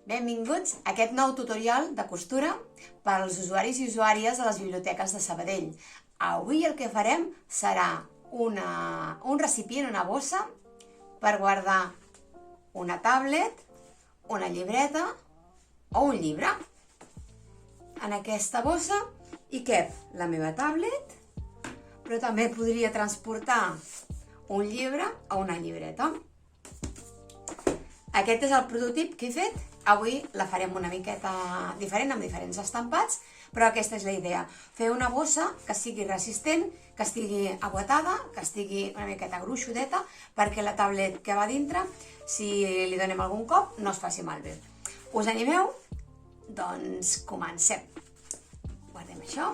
Benvinguts a aquest nou tutorial de costura per als usuaris i usuàries de les biblioteques de Sabadell. Avui el que farem serà un recipient, una bossa, per guardar una tablet, una llibreta o un llibre. En aquesta bossa hi cap la meva tablet, però també podria transportar un llibre o una llibreta. Aquest és el prototip que he fet. Avui la farem una miqueta diferent, amb diferents estampats, però aquesta és la idea. Fer una bossa que sigui resistent, que estigui aguatada, que estigui una miqueta gruixudeta, perquè la tablet que va dintre, si li donem algun cop, no es faci malbé. Us animeu? Doncs comencem. Guardem això.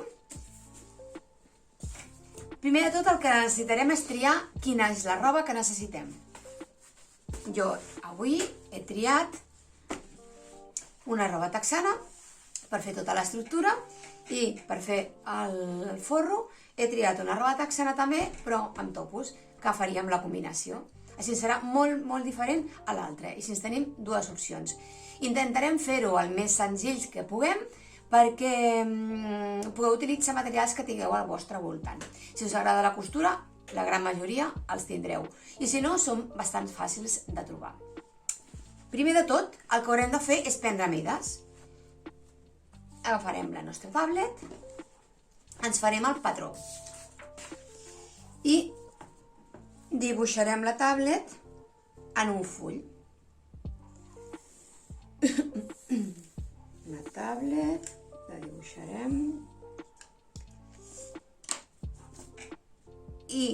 Primer de tot el que necessitarem és triar quina és la roba que necessitem. Jo avui he triat una roba texana per fer tota l'estructura i per fer el forro he triat una roba texana també, però amb topos, que faríem la combinació. Així serà molt diferent a l'altre, i així tenim dues opcions. Intentarem fer-ho el més senzills que puguem perquè pugueu utilitzar materials que tingueu al vostre voltant. Si us agrada la costura, la gran majoria els tindreu, i si no, són bastant fàcils de trobar. Primer de tot, el que haurem de fer és prendre mides. Agafarem la nostra tablet, ens farem el patró i dibuixarem la tablet en un full. La tablet la dibuixarem i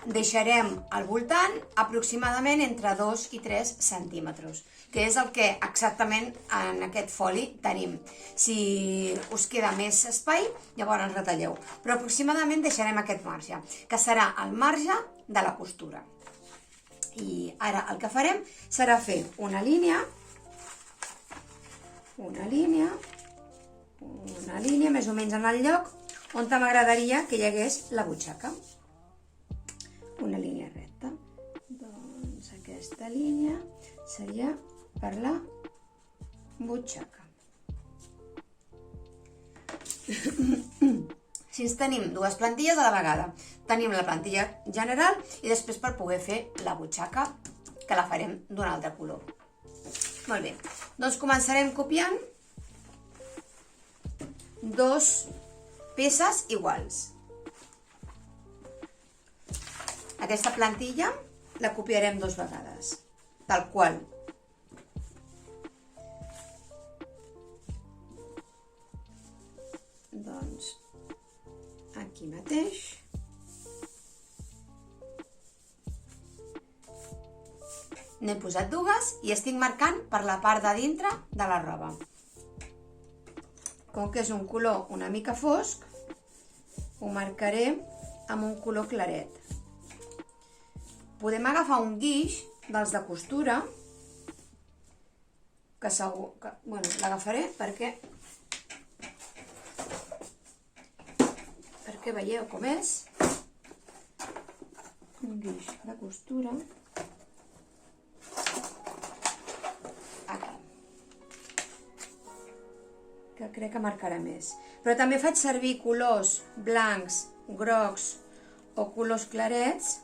deixarem al voltant aproximadament entre 2 i 3 centímetres, que és el que exactament en aquest foli tenim. Si us queda més espai, llavors retalleu, però aproximadament deixarem aquest marge, que serà el marge de la costura. I ara el que farem serà fer una línia, més o menys en el lloc on m'agradaria que hi hagués la butxaca. Una línia recta. Doncs aquesta línia seria per la butxaca. Així tenim dues plantilles a la vegada. Tenim la plantilla general i després per poder fer la butxaca, que la farem d'un altre color. Molt bé, doncs començarem copiant dos peces iguals. Aquesta plantilla la copiarem 2 vegades, tal qual. Doncs aquí mateix. N'he posat dues i estic marcant per la part de dintre de la roba. Com que és un color una mica fosc, ho marcaré amb un color claret. Podem agafar un guix dels de costura, que segur que, l'agafaré perquè veieu com és. Un guix de costura. Aquí. Que crec que marcarà més. Però també faig servir colors blancs, grocs o colors clarets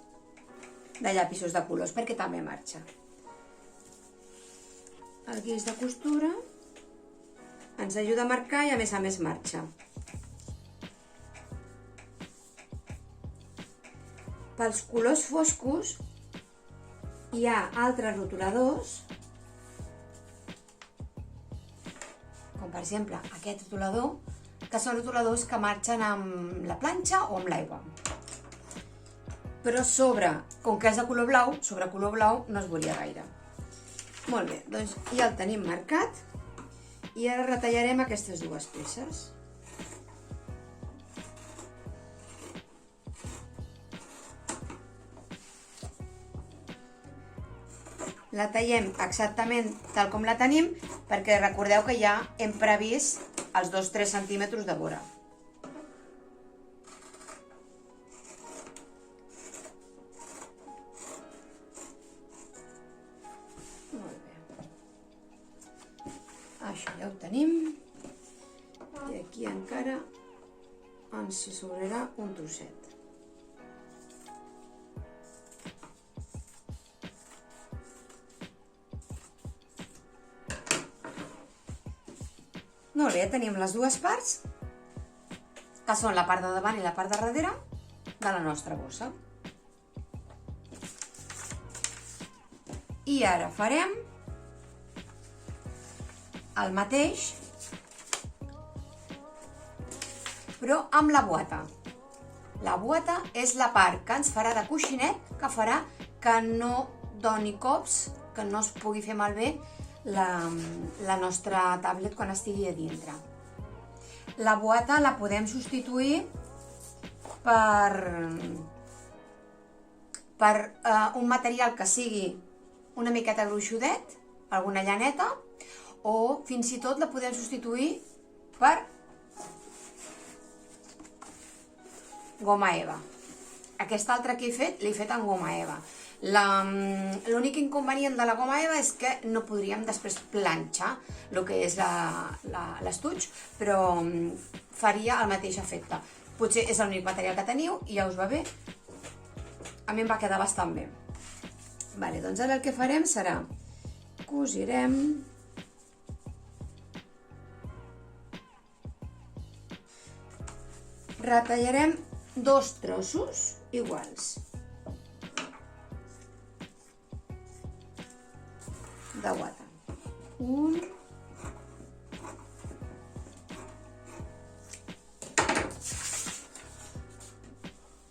de llapisos de colors, perquè també marxa. El guix de costura ens ajuda a marcar i a més marxa. Pels colors foscos hi ha altres rotuladors, com per exemple aquest rotulador, que són rotuladors que marxen amb la planxa o amb l'aigua. Però com que és de color blau, sobre color blau no es volia gaire. Molt bé, doncs ja el tenim marcat i ara retallarem aquestes dues peces. La tallem exactament tal com la tenim, perquè recordeu que ja hem previst els 2-3 centímetres de vora. Ja ho tenim. I aquí encara ens sobrarà un trosset. Molt bé, tenim les dues parts, que són la part de davant i la part de darrere de la nostra bossa. I ara farem el mateix, però amb la bota. La bota és la part que ens farà de coixinet, que farà que no doni cops, que no es pugui fer malbé la nostra tablet quan estigui a dintre. La bota la podem substituir per un material que sigui una miqueta gruixudet, alguna llaneta, o fins i tot la podem substituir per goma eva. Aquesta altra que he fet, l'he fet en goma eva. L'únic inconvenient de la goma eva és que no podríem després planxar el que és l'estuig, però faria el mateix efecte. Potser és l'únic material que teniu i ja us va bé. A mi em va quedar bastant bé. Vale, doncs ara el que farem serà cosirem retallarem dos trossos iguals de guata. Un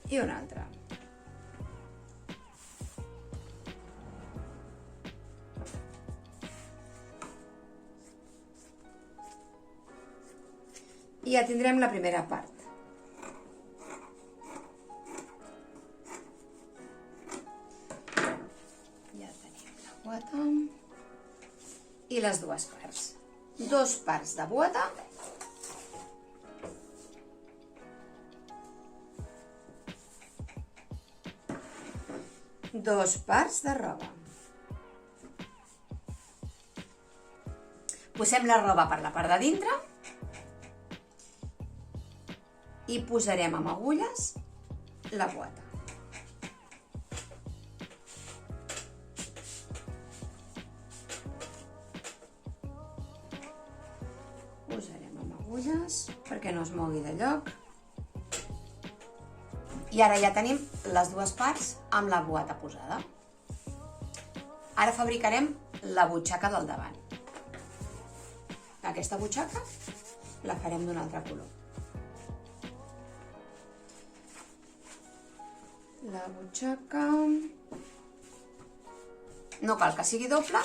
i un altre. I ja tindrem la primera part. Ja tenim la bota i les dues parts. Dos parts de bota dos parts de roba. Posem la roba per la part de dintre i posarem amb agulles la bota. Posarem amb agulles perquè no es mogui de lloc. I ara ja tenim les dues parts amb la bota posada. Ara fabricarem la butxaca del davant. Aquesta butxaca la farem d'un altre color. La butxaca no cal que sigui doble,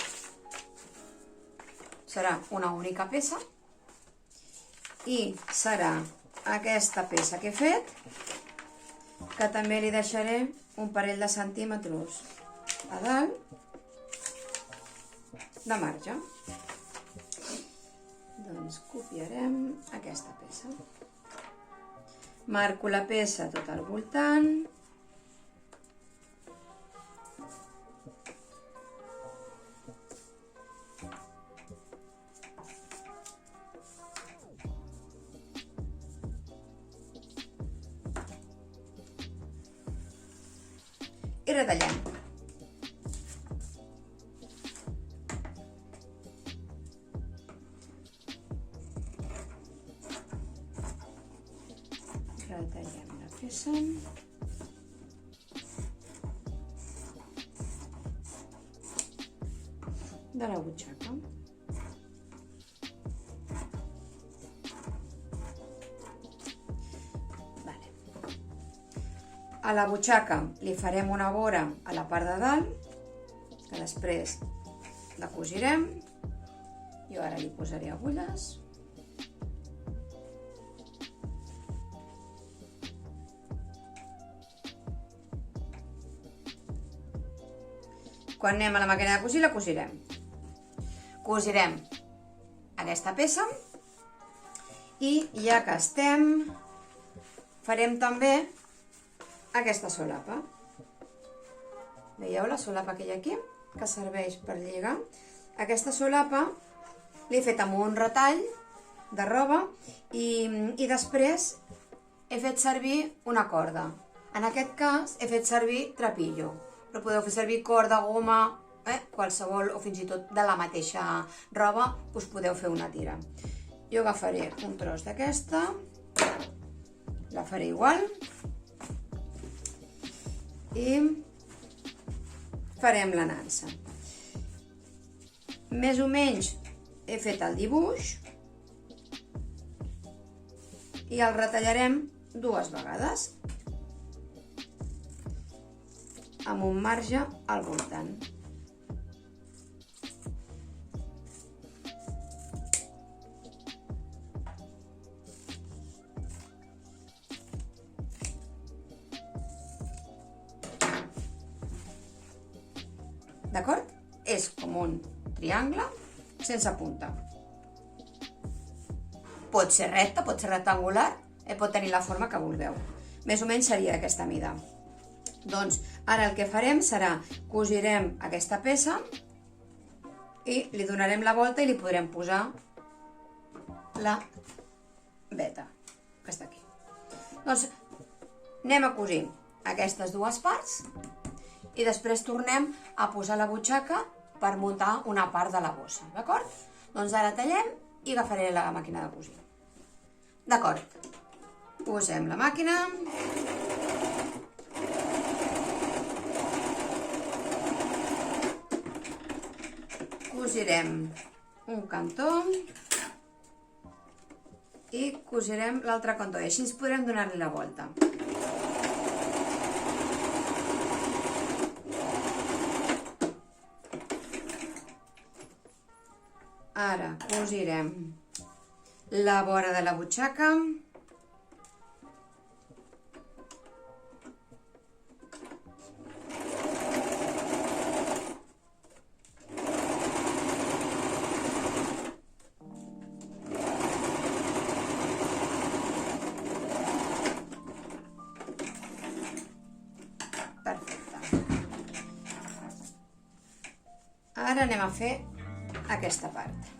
serà una única peça i serà aquesta peça que he fet, que també li deixaré un parell de centímetres a dalt de marge. Doncs copiarem aquesta peça. Marco la peça tot al voltant. I retallem. Retallem la peça. De la butxaca. A la butxaca li farem una vora a la part de dalt, que després la cosirem. Jo ara li posaré agulles. Quan anem a la màquina de cosir, la cosirem. Cosirem aquesta peça i ja que estem, farem també aquesta solapa. Veieu la solapa que hi ha aquí? Que serveix per lligar. Aquesta solapa l'he fet amb un retall de roba i després he fet servir una corda. En aquest cas he fet servir trapillo, però podeu fer servir corda, goma, qualsevol, o fins i tot de la mateixa roba us podeu fer una tira. Jo agafaré un tros d'aquesta, la faré igual i farem la nansa. Més o menys he fet el dibuix i el retallarem 2 vegades amb un marge al voltant. D'acord? És com un triangle sense punta. Pot ser recte, pot ser rectangular, pot tenir la forma que vulgueu. Més o menys seria d'aquesta mida. Doncs ara el que farem serà cosirem aquesta peça i li donarem la volta i li podrem posar la veta, que està aquí. Doncs anem a cosir aquestes 2 parts i després tornem a posar la butxaca per muntar una part de la bossa, d'acord? Doncs ara tallem i agafaré la màquina de cosir. D'acord, posem la màquina. Cosirem un cantó i cosirem l'altre cantó i així podrem donar-li la volta. Ara cosirem la vora de la butxaca. Perfecte. Ara anem a fer aquesta part.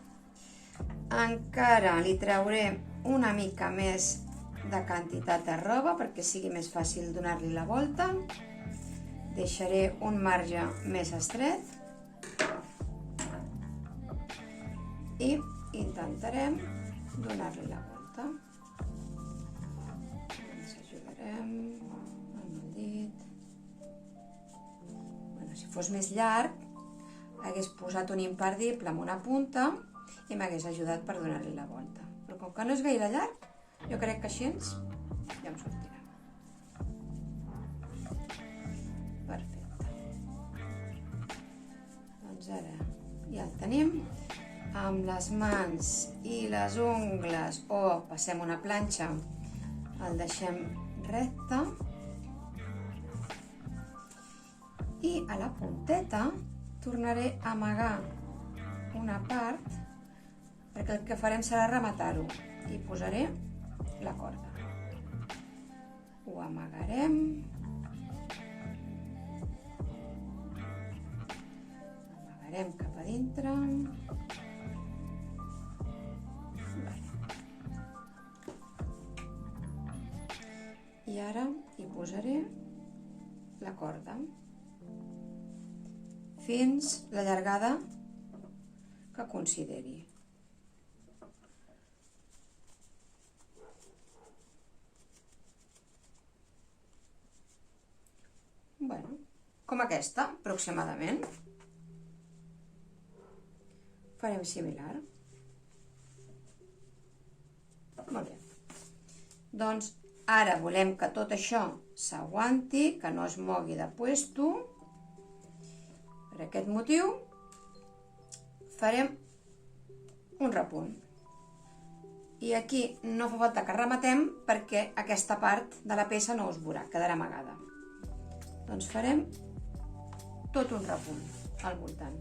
Encara li trauré una mica més de quantitat de roba perquè sigui més fàcil donar-li la volta. Deixaré un marge més estret i intentarem donar-li la volta. Ens ajudarem amb el dit. Si fos més llarg, hagués posat un imperdible amb una punta i m'hagués ajudat per donar-li la volta. Però com que no és gaire llarg, jo crec que així ja em sortirà. Perfecte. Doncs ara ja el tenim. Amb les mans i les ungles o passem una planxa, el deixem recte. I a la punteta tornaré a amagar una part perquè el que farem serà rematar-ho i posaré la corda. Ho amagarem. Amagarem cap a dintre. I ara hi posaré la corda fins la llargada que consideri. Com aquesta, aproximadament. Farem similar. Molt bé. Doncs ara volem que tot això s'aguanti, que no es mogui de puesto. Per aquest motiu farem un repunt. I aquí no fa falta que rematem perquè aquesta part de la peça no us veurà, quedarà amagada. Doncs farem tot un repunt al voltant.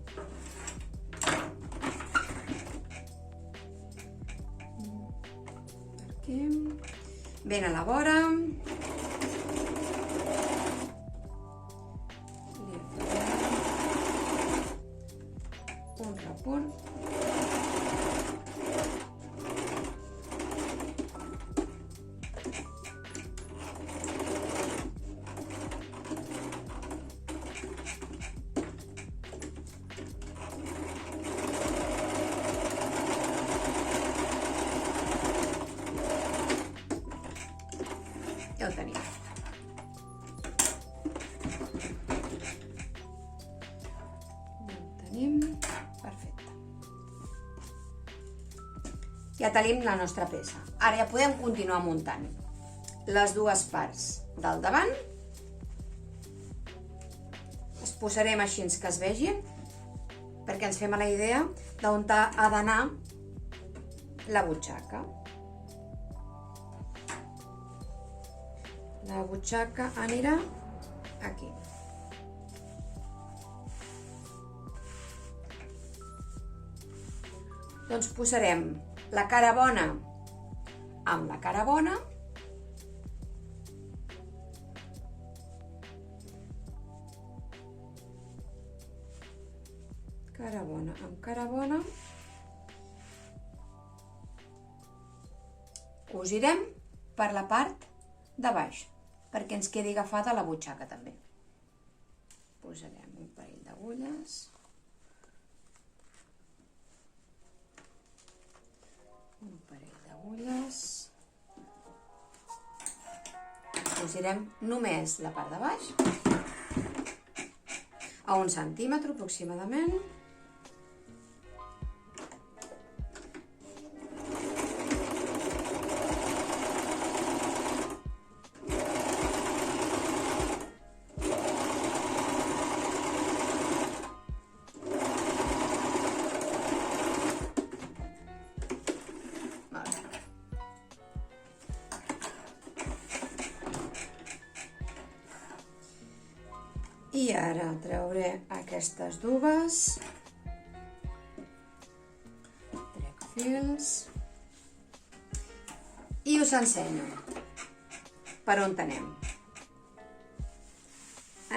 Aquí. Ben a la vora. Li farem un repunt. Ja ho tenim. Perfecte. Ja tenim la nostra peça. Ara ja podem continuar muntant les dues parts del davant. Les posarem així que es vegin, perquè ens fem la idea d'on ha d'anar la butxaca. La butxaca anirà aquí. Doncs posarem la cara bona amb la cara bona. Cara bona amb cara bona. Cosirem per la part de baix, perquè ens quedi agafada la butxaca també. Posarem un parell d'agulles. Un parell d'agulles. Cosirem només la part de baix a 1 centímetre aproximadament. I ara trauré aquestes dues, trec fils i us ensenyo per on anem.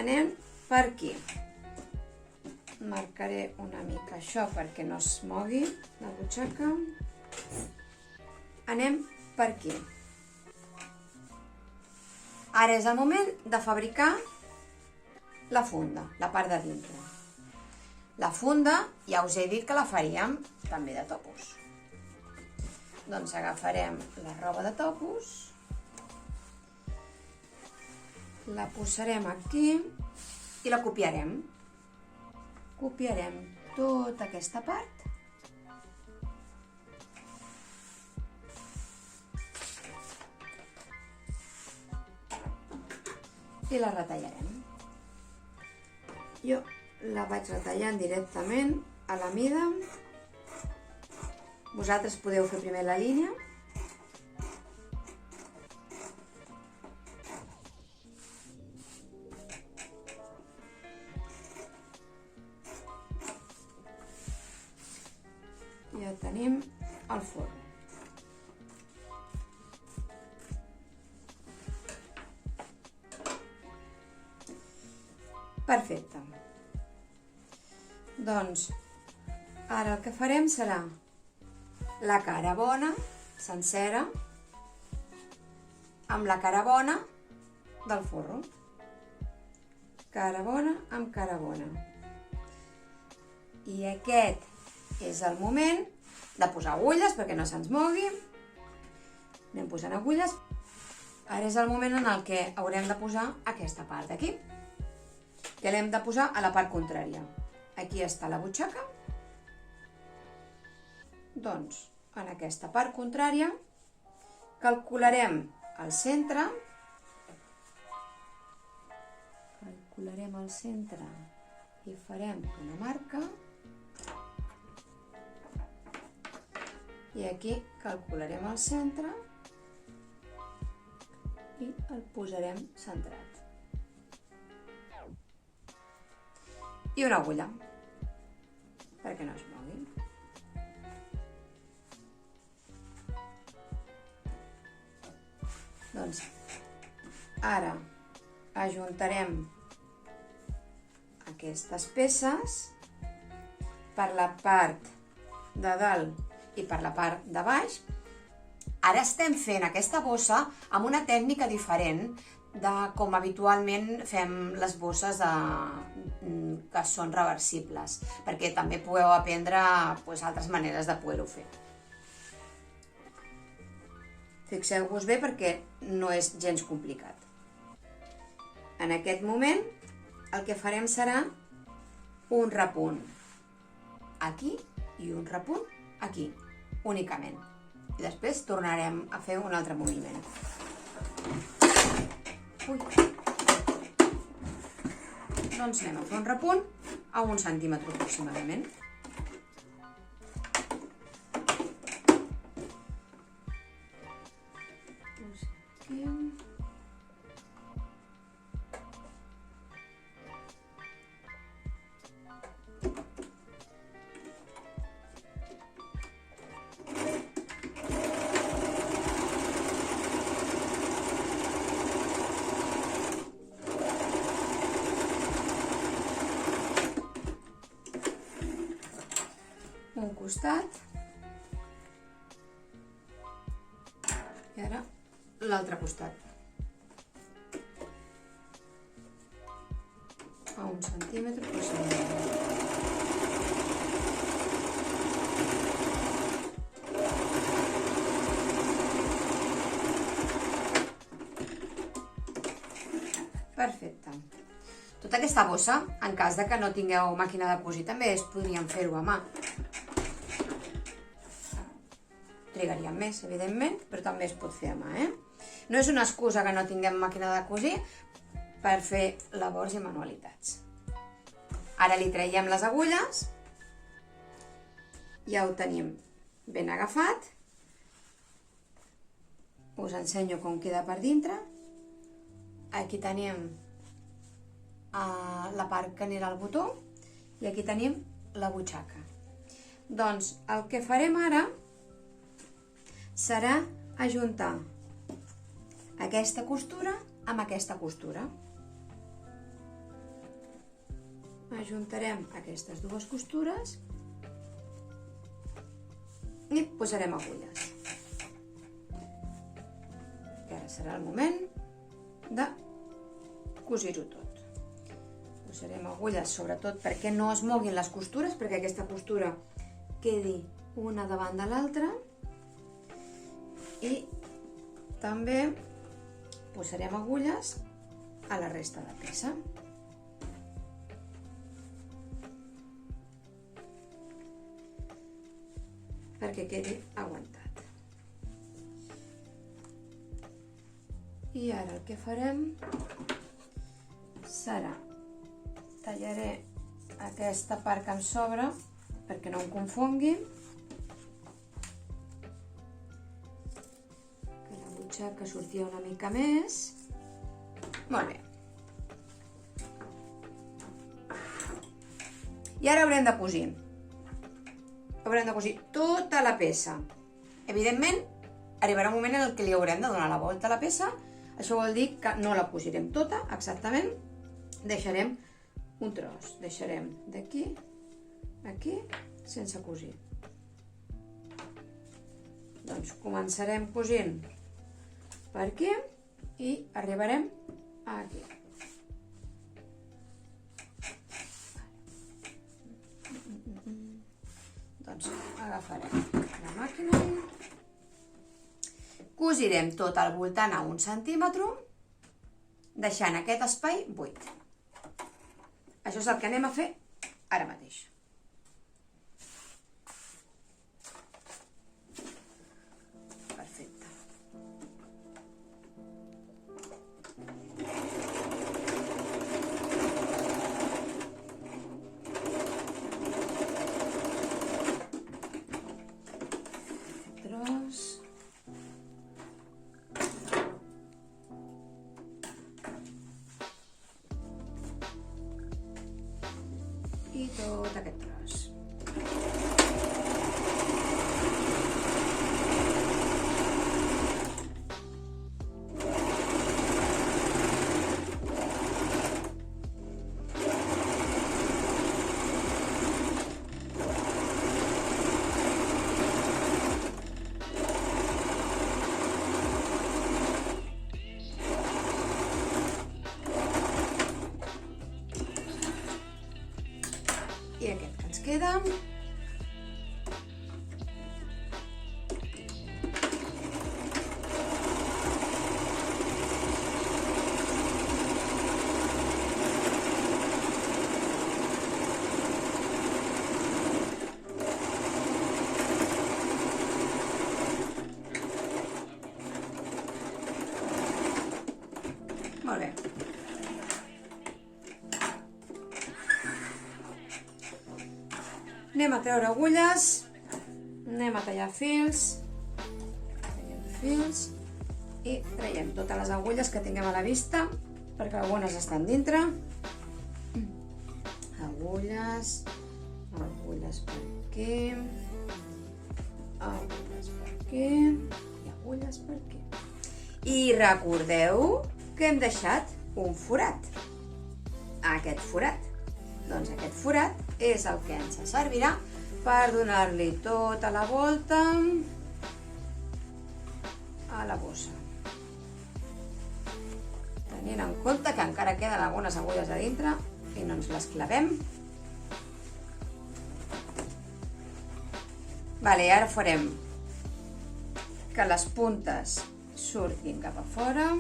Anem per aquí. Marcaré una mica això perquè no es mogui la butxaca. Anem per aquí. Ara és el moment de fabricar la funda, la part de dintre. La funda ja us he dit que la faríem també de topos. Doncs agafarem la roba de topos, la posarem aquí i la copiarem. Copiarem tota aquesta part i la retallarem. Jo la vaig retallant directament a la mida. Vosaltres podeu fer primer la línia. Ja tenim el forn. Perfecte. Doncs ara el que farem serà la cara bona, sencera, amb la cara bona del forro. Cara bona amb cara bona. I aquest és el moment de posar agulles perquè no se'ns mogui. Anem posant agulles. Ara és el moment en el que haurem de posar aquesta part d'aquí, que l'hem de posar a la part contrària. Aquí està la butxaca. Doncs, en aquesta part contrària, calcularem el centre. Calcularem el centre i farem una marca. I aquí calcularem el centre i el posarem centrat. I una agulla, perquè no es mogui. Doncs ara ajuntarem aquestes peces per la part de dalt i per la part de baix. Ara estem fent aquesta bossa amb una tècnica diferent de com habitualment fem les bosses que són reversibles, perquè també podeu aprendre altres maneres de poder-ho fer. Fixeu-vos bé perquè no és gens complicat. En aquest moment el que farem serà un repunt aquí i un repunt aquí, únicament. I després tornarem a fer un altre moviment. Ui. Doncs anem a fer un repunt a 1 centímetre aproximadament. Un costat i ara l'altre costat a 1 centímetre aproximadament. Perfecte. Tota aquesta bossa, en cas de que no tingueu màquina de cosir, també es podrien fer-ho a mà. Trigaríem més, evidentment, però també es pot fer a mà, No és una excusa que no tinguem màquina de cosir per fer labors i manualitats. Ara li traiem les agulles. Ja ho tenim ben agafat. Us ensenyo com queda per dintre. Aquí tenim la part que anirà al botó i aquí tenim la butxaca. Doncs el que farem ara serà ajuntar aquesta costura amb aquesta costura. Ajuntarem aquestes dues costures i posarem agulles. I ara serà el moment de cosir-ho tot. Posarem agulles sobretot perquè no es moguin les costures, perquè aquesta costura quedi una davant de l'altra. I també posarem agulles a la resta de peça. Perquè quedi aguantat. I ara el que farem serà tallaré aquesta part que em sobra perquè no em confongui. Que sortia una mica més. Molt bé. I ara haurem de cosir. Haurem de cosir tota la peça. Evidentment, arribarà un moment en què li haurem de donar la volta a la peça. Això vol dir que no la cosirem tota, exactament. Deixarem un tros. Deixarem d'aquí a aquí, sense cosir. Doncs començarem cosint per aquí i arribarem aquí. Doncs agafarem la màquina. Cosirem tot al voltant a 1 centímetre, deixant aquest espai buit. Això és el que anem a fer ara mateix. I tot aquest tros. I aquest que ens queda. Molt bé. Anem a treure agulles, anem a tallar fils, i traiem totes les agulles que tinguem a la vista, perquè algunes estan dintre. Agulles per aquí, agulles per aquí i agulles per aquí. I recordeu que hem deixat un forat. Aquest forat. Doncs aquest forat és el que ens servirà per donar-li tota la volta a la bossa. Tenint en compte que encara queden algunes agulles a dintre i no ens les clavem. Vale, ara farem que les puntes surtin cap a fora,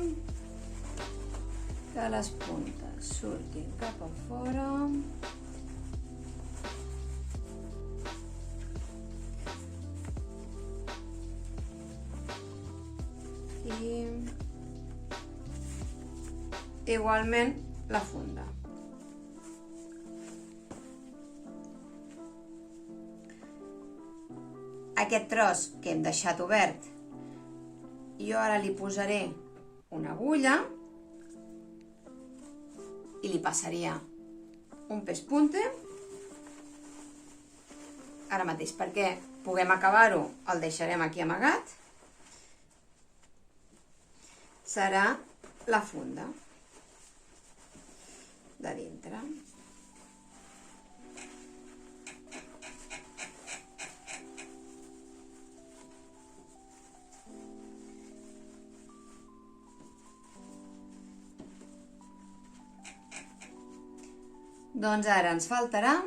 que les puntes surtin cap a fora, i igualment la funda. Aquest tros que hem deixat obert, jo ara li posaré una agulla i li passaria un pespunte, ara mateix, perquè puguem acabar-ho, el deixarem aquí amagat, serà la funda de dintre. Doncs ara ens faltarà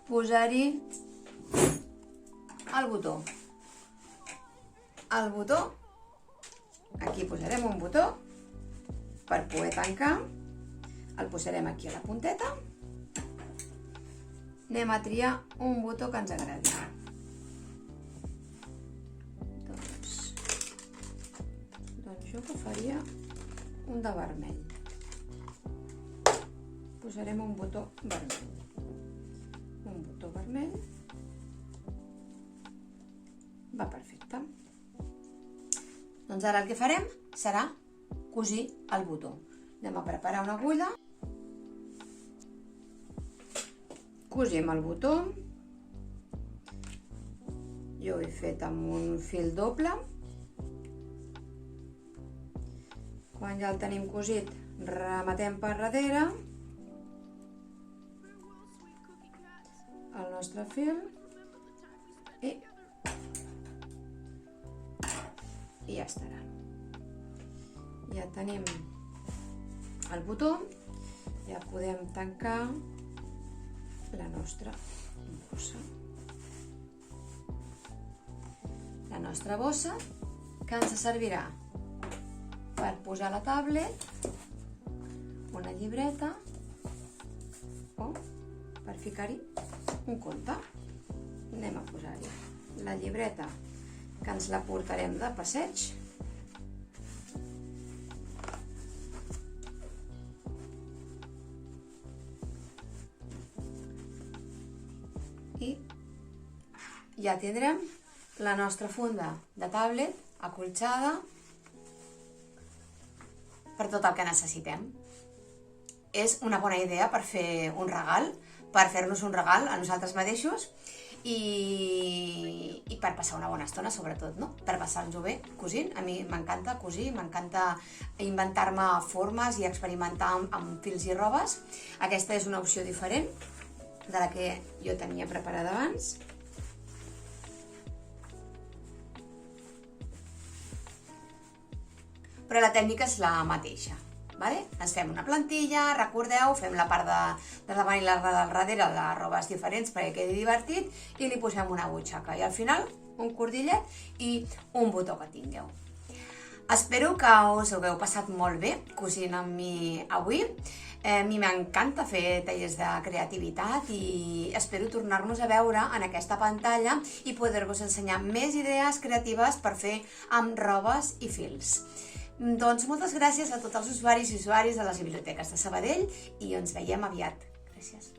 posar-hi el botó. El botó, aquí posarem un botó per poder tancar, el posarem aquí a la punteta. Anem a triar un botó que ens agradi. Doncs jo que faria un de vermell. Posarem un botó vermell. Un botó vermell. Va perfecte. Doncs ara el que farem serà cosir el botó. Anem a preparar una agulla. Cosim el botó. Jo ho he fet amb un fil doble. Quan ja el tenim cosit, rematem per darrere el nostre fil i ja estarà. Ja tenim el botó, ja podem tancar la nostra bossa. La nostra bossa que ens servirà per posar la tablet, una llibreta o per ficar-hi un conte. Anem a posar-hi la llibreta, que ens la portarem de passeig. I ja tindrem la nostra funda de tablet acolxada per tot el que necessitem. És una bona idea per fer un regal, per fer-nos un regal a nosaltres mateixos i per passar una bona estona, sobretot, no? Per passar-nos-ho bé cosint. A mi m'encanta cosir, m'encanta inventar-me formes i experimentar amb fils i robes. Aquesta és una opció diferent de la que jo tenia preparada abans. Però la tècnica és la mateixa. Ens fem una plantilla, recordeu, fem la part de davant i la del darrere de robes diferents perquè quedi divertit i li posem una butxaca i al final un cordillet i un botó que tingueu. Espero que us ho hagueu passat molt bé cosint amb mi avui. A mi m'encanta fer tallers de creativitat i espero tornar-nos a veure en aquesta pantalla i poder-vos ensenyar més idees creatives per fer amb robes i fils. Doncs moltes gràcies a tots els usuaris i usuàries de les biblioteques de Sabadell i ens veiem aviat. Gràcies.